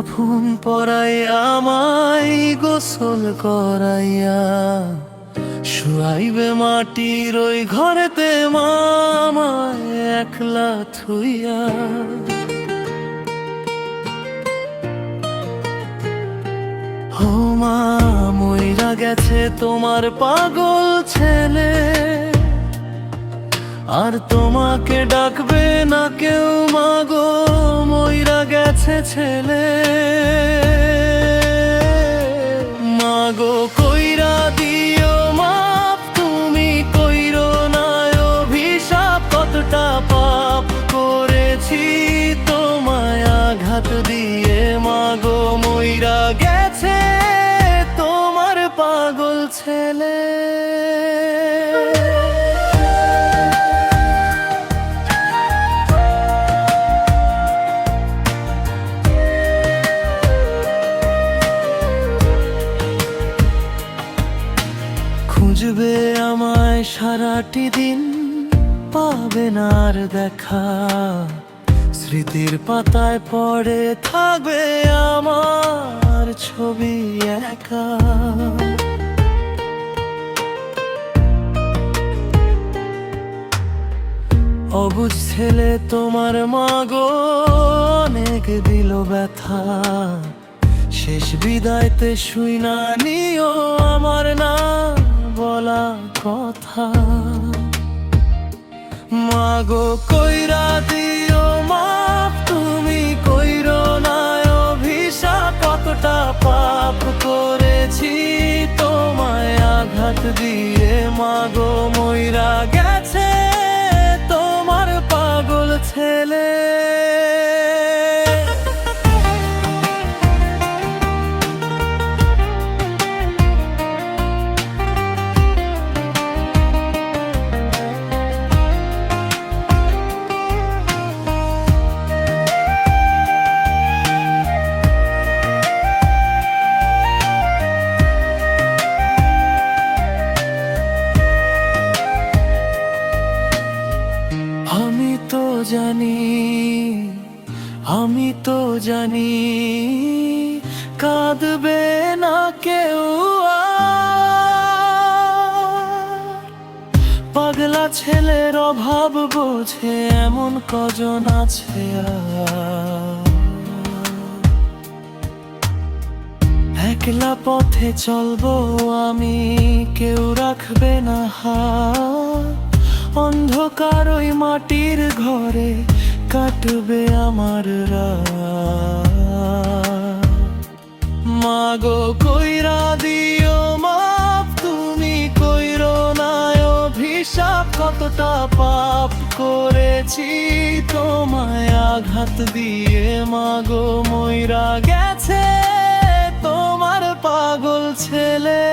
কাফন পরাইয়া আমায় গোসল করাইয়া শুয়াইবে মাটির ওই ঘরেতে মামায় একলা থুইয়া। ও মা, মইরা গেছে তোমার পাগল ছেলে, আর তোমাকে ডাকবে না কেউ মাগো, মইরা গেছে ছেলে। মাগো কইরা দিও মাপ, তুমি কইরো না অভিশাপ, কতটা পাপ করেছি তোমায় আঘাত দিয়ে। মাগো মইরা গেছে তোমার পাগল ছেলে। খুঁজবে আমায় সারাটি দিন, পাবে না আর দেখা, স্মৃতির পাতায় পড়ে থাকবে আমার ছবি একা। অবুঝ ছেলে তোমার মাগো অনেক দিল ব্যথা, শেষ বিদায়তে শুই না নিও আমার না বলা কথা। মাগো কইরা দিও মাপ, তুমি কইরো না অভিশাপ, কতটা পাপ করেছি তোমায় আঘাত দিয়ে। মাগো মইরা গেছে তোমার পাগল ছেলে। আমি তো জানি কাঁদবে না কেউ আর, পাগলা ছেলের অভাব বোঝে এমন কজন আছে আর। একলা পথে চলবো আমি, কেউ রাখবে না হাত, অন্ধকার ওই মাটির ঘরে কাটবে আমার রাত। মাগো কইরা দিও মাপ, তুমি কইরো না অভিশাপ, কতটা পাপ করেছি তোমায় আঘাত দিয়ে। মাগো মইরা গেছে তোমার পাগল ছেলে।